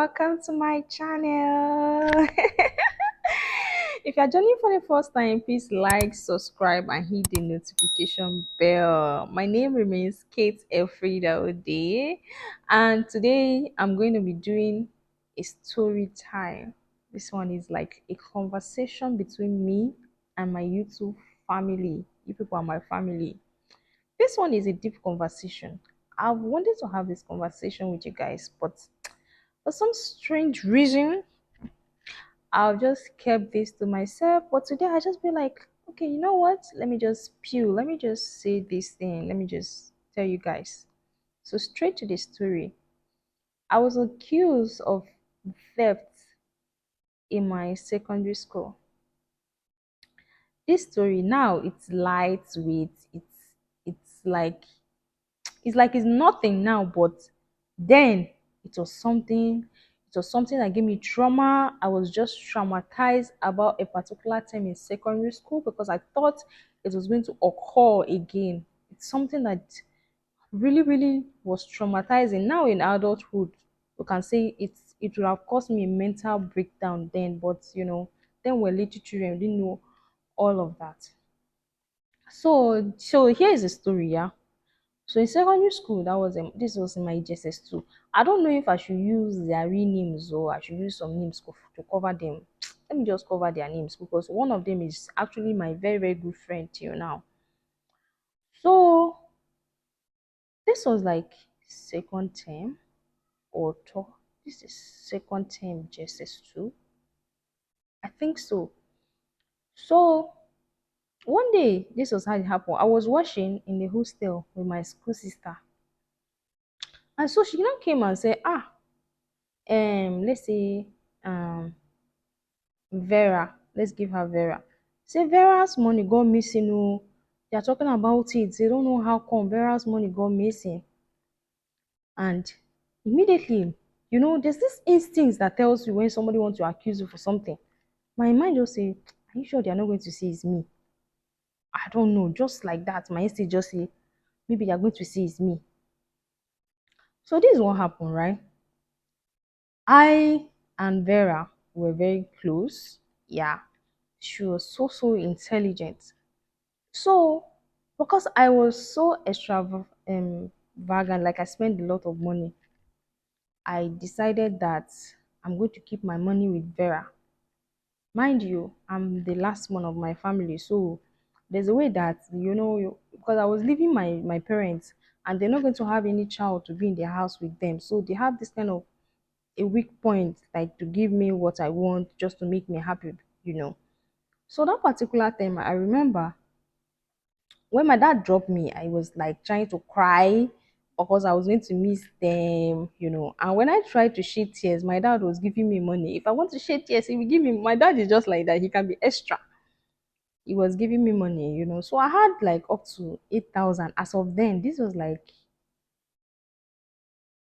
welcome to my channel. If you're joining for the first time, please like, subscribe, and hit the notification bell. My name remains Kate Elfrida Ode, and today I'm going to be doing a story time. This one is like a conversation between me and my YouTube family. You people are my family. This one is a deep conversation. I've wanted to have this conversation with you guys, but for some strange reason, I've just kept this to myself. But today I just be like, okay, you know what? Let me just spew. Let me just say this thing. Let me just tell you guys. So straight to the story. I was accused of theft in my secondary school. This story now it's lightweight. It's like it's nothing now, but then it was something. It was something that gave me trauma. I was just traumatized about a particular time in secondary school because I thought it was going to occur again. It's something that really, really was traumatizing. Now in adulthood, you can say it would have caused me a mental breakdown then, but then we're little children, we didn't know all of that. So here is the story, yeah. So in secondary school, this was in my JSS two. I don't know if I should use their real names or I should use some names to cover them. Let me just cover their names because one of them is actually my very very good friend till now. So this was like second term or third. This is second term JSS two. I think so. So one day, this was how it happened. I was washing in the hostel with my school sister, and so she now came and said, let's say um Vera, let's give her Vera. Say Vera's money got missing. Oh, they are talking about it. They don't know how come Vera's money got missing. And immediately, there's this instinct that tells you when somebody wants to accuse you for something. My mind just say, are you sure they are not going to say it's me? I don't know. Just like that, my instinct just say, maybe they are going to say it's me. So this is what happened, right? I and Vera were very close. Yeah, she was so intelligent. So because I was so extravagant, like I spent a lot of money, I decided that I'm going to keep my money with Vera. Mind you, I'm the last one of my family, so there's a way that because I was leaving my parents and they're not going to have any child to be in their house with them, so they have this kind of a weak point, like to give me what I want just to make me happy. So that particular time, I remember when my dad dropped me, I was like trying to cry because I was going to miss them. And when I tried to shed tears, my dad was giving me money. If I want to shed tears, he will give me. My dad is just like that. He can be extra. He was giving me money. So I had like up to 8,000 as of then. This was like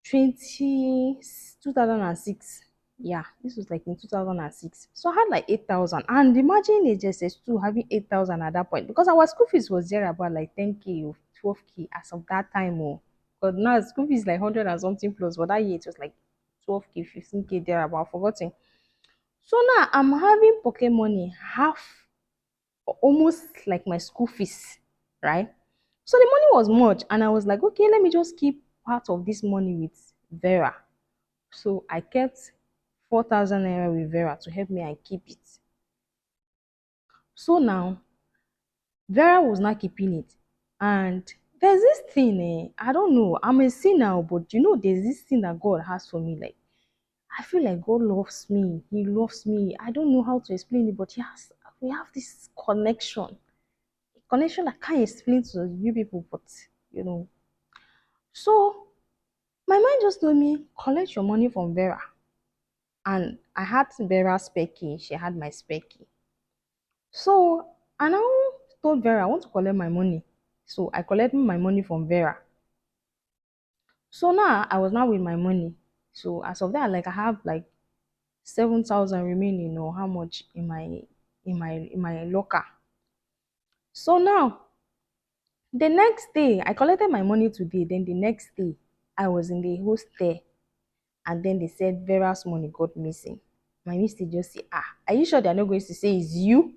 20 2006. Yeah, this was like in 2006. So I had like 8,000. And imagine HSS2 having 8,000 at that point because our school fees was there about like 10K or 12K as of that time. Oh, but now school fees like 100 and something plus. But that year it was like 12K, 15K there about forgotten. So now I'm having pocket money half, almost like my school fees, right? So the money was much, and I was like, okay, let me just keep part of this money with Vera. So I kept 4,000 naira with Vera to help me and keep it. So now Vera was not keeping it. And there's this thing, I don't know, I'm a sinner, but there's this thing that God has for me. Like, I feel like God loves me. He loves me. I don't know how to explain it, but we have this connection. A connection I can't explain to you people, but you know. So my mind just told me, collect your money from Vera. And I had Vera's spare key. She had my spare key. So I now told Vera I want to collect my money. So I collected my money from Vera. So now I was now with my money. So as of that, like I have like 7,000 remaining or how much in my locker. So now the next day I collected my money today. Then the next day I was in the hostel. And then they said Vera's money got missing. My mister just say, ah, are you sure they're not going to say it's you?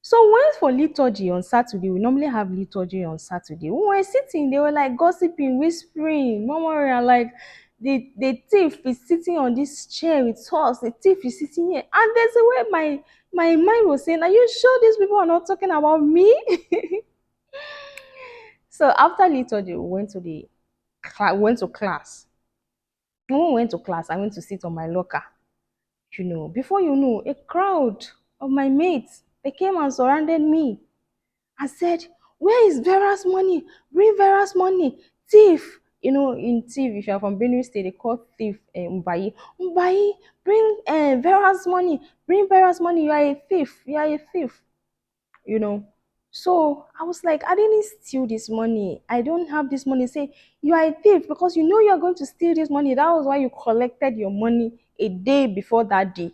So we went for liturgy on Saturday. We normally have liturgy on Saturday. When we were sitting, they were like gossiping, whispering, murmuring, like the thief is sitting on this chair with us. The thief is sitting here. And there's a way my mind was saying, are you sure these people are not talking about me? So after liturgy, we went to class. When we went to class, I went to sit on my locker. Before you know, a crowd of my mates, they came and surrounded me. I said, where is Vera's money? Bring Vera's money. Thief. In thief, if you're from Benue State, they call thief Mbayi. Mbayi, bring Vera's money. Bring Vera's money. You are a thief. You are a thief. You know. So I was like, I didn't steal this money. I don't have this money. Say, you are a thief because you know you're going to steal this money. That was why you collected your money a day before that day.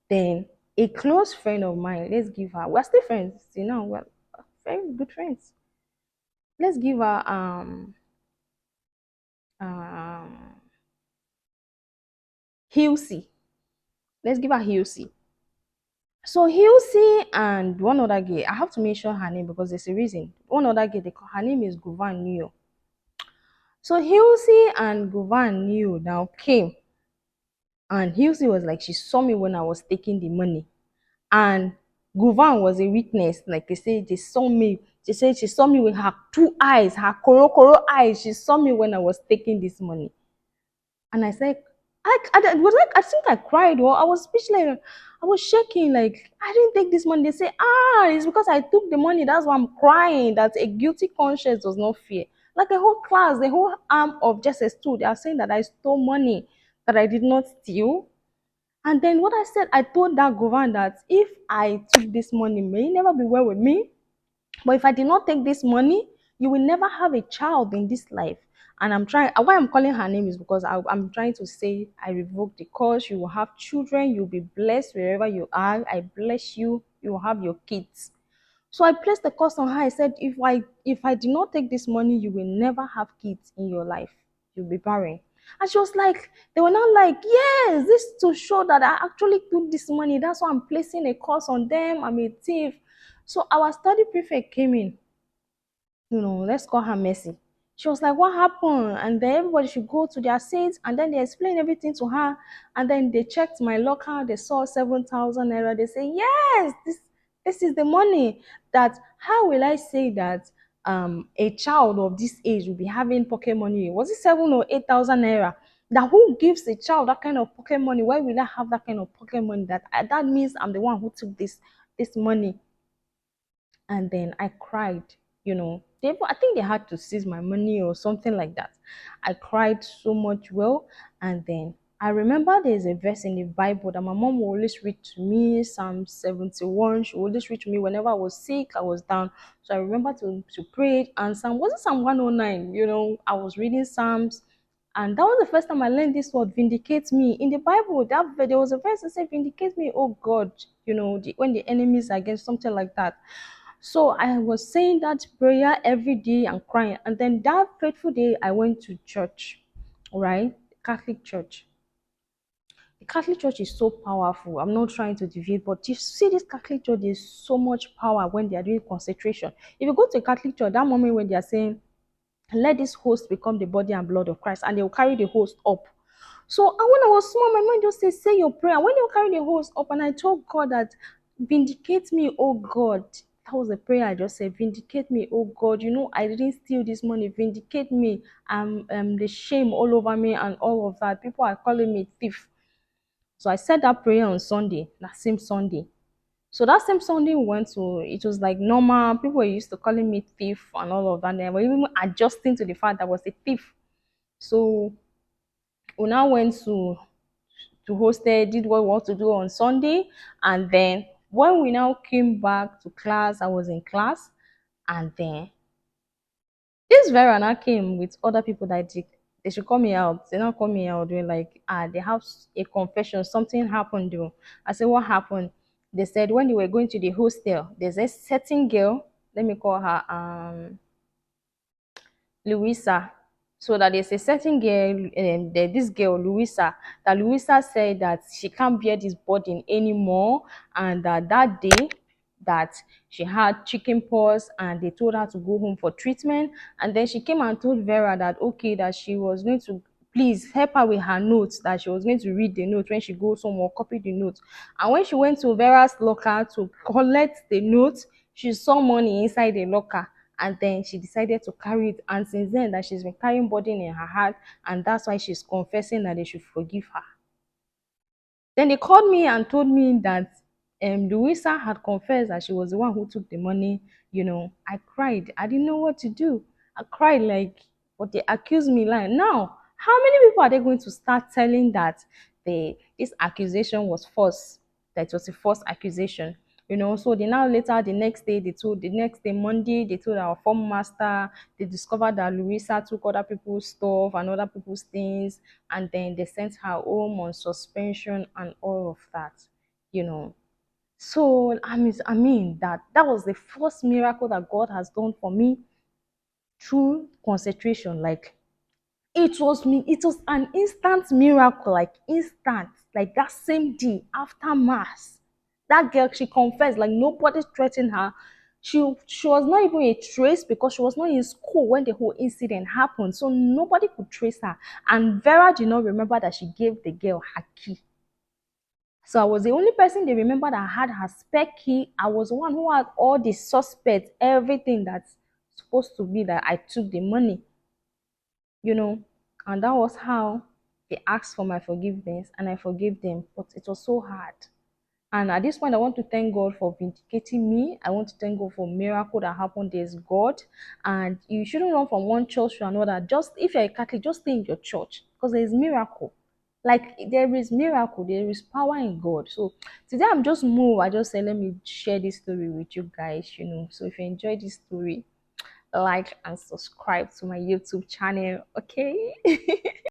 Then a close friend of mine, let's give her, we're still friends, we're very good friends. Let's give her um Hilsey. Let's give her Hilsey. So Hilsey and one other girl, I have to mention her name because there's a reason. One other girl, her name is Govan Neo. So Hilsey and Govan Neo now came, and Hilsey was like, she saw me when I was taking the money. And Govan was a witness. Like they say, they saw me. She said she saw me with her two eyes, her koro eyes. She saw me when I was taking this money. And I said, I was like, I think I cried or I was speechless. I was shaking, like, I didn't take this money. They say, it's because I took the money. That's why I'm crying. That a guilty conscience does not fear. Like the whole class, the whole arm of Justice stood. They are saying that I stole money that I did not steal. And then what I said, I told that governor that if I took this money, may it never be well with me. But if I did not take this money, you will never have a child in this life. And I'm trying, why I'm calling her name is because I'm trying to say I revoke the curse. You will have children. You'll be blessed wherever you are. I bless you. You will have your kids. So I placed the curse on her. I said, if I do not take this money, you will never have kids in your life. You'll be barren. And she was like, they were not like, yes, this to show that I actually took this money. That's why I'm placing a curse on them. I'm a thief. So our study prefect came in, let's call her Mercy. She was like, what happened? And then everybody should go to their seats, and then they explained everything to her. And then they checked my locker, they saw 7,000 naira. They say, yes, this is the money. That how will I say that a child of this age will be having pocket money? Was it 7 or 8,000 naira? That who gives a child that kind of pocket money? Why will I have that kind of pocket money? That means I'm the one who took this money. And then I cried. I think they had to seize my money or something like that. I cried so much. Well, and then I remember there's a verse in the Bible that my mom will always read to me, Psalm 71. She would always read to me whenever I was sick, I was down. So I remember to pray it. And Psalm, was it Psalm 109? I was reading Psalms. And that was the first time I learned this word, vindicate me. In the Bible, there was a verse that said, vindicate me, oh God, when the enemy is against, something like that. So I was saying that prayer every day and crying. And then that fateful day, I went to church, right? Catholic church. The Catholic Church is so powerful. I'm not trying to deviate, but you see, this Catholic Church, there's so much power when they are doing consecration. If you go to a Catholic church, that moment when they are saying, let this host become the body and blood of Christ, and they will carry the host up. So and when I was small, my mind just said, say your prayer. When they will carry the host up, and I told God that, vindicate me, oh God. That was the prayer I just said, vindicate me, oh God. I didn't steal this money. Vindicate me. The shame all over me and all of that. People are calling me thief. So I said that prayer on Sunday, that same Sunday. So that same Sunday we went to, it was like normal. People were used to calling me thief and all of that. And they were even adjusting to the fact that I was a thief. So we now went to hostel, did what we want to do on Sunday. And then when we now came back to class, I was in class. And then this Vera now came with other people that they should call me out. They not call me out. They're like, they have a confession. Something happened though. I said, what happened? They said when they were going to the hostel, there's a certain girl, let me call her Louisa. So that there's a certain girl, this girl Louisa, that Louisa said that she can't bear this burden anymore, and that day that she had chicken pox and they told her to go home for treatment. And then she came and told Vera that okay, that she was going to please help her with her notes, that she was going to read the note when she goes home or copy the note. And when she went to Vera's locker to collect the note, she saw money inside the locker, and then she decided to carry it. And since then, that she's been carrying burden in her heart, and that's why she's confessing that they should forgive her. Then they called me and told me that Louisa had confessed that she was the one who took the money. I cried. I didn't know what to do. I cried like, but they accused me like, now, how many people are they going to start telling that this accusation was false, that it was a false accusation? So they now later the next day Monday, they told our form master. They discovered that Louisa took other people's stuff and other people's things, and then they sent her home on suspension and all of that. you know so I mean that was the first miracle that God has done for me through concentration. Like, it was an instant miracle, like instant, like that same day after mass. That girl, she confessed like nobody threatened her. She was not even a trace, because she was not in school when the whole incident happened, so nobody could trace her. And Vera did not remember that she gave the girl her key. So I was the only person they remember that had her spare key. I was the one who had all the suspects, everything that's supposed to be that I took the money, you know. And that was how they asked for my forgiveness, and I forgave them. But it was so hard. And at this point, I want to thank God for vindicating me. I want to thank God for miracle that happened. There's God. And you shouldn't run from one church to another. Just if you're a Catholic, just stay in your church, because there is miracle. Like, there is miracle, there is power in God. So today I'm just moved. I just said let me share this story with you guys. So if you enjoyed this story, like and subscribe to my YouTube channel. Okay.